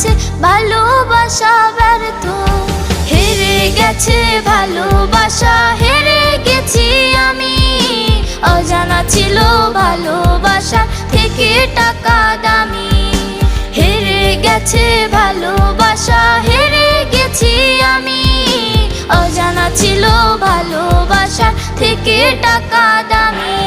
গেছে ভালোবাসা ব্যর্থ, হেরে গেছে ভালোবাসা, হেরে গেছি আমি। অজানা ছিল ভালোবাসা থেকে টাকা দামি, হেরে গেছে ভালোবাসা, হেরে গেছি আমি। অজানা ছিল ভালোবাসা থেকে টাকা দামি।